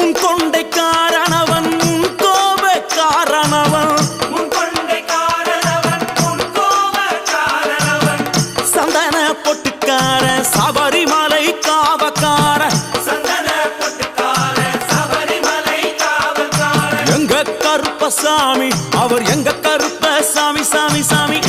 உன் கொண்டை காரணவன் உன் கோப காரணவன் சந்தன பொட்டுக்கார சபரிமலை காவக்கார எங்க கருப்பசாமி அவர் எங்க கருப்ப சாமி சாமி சாமி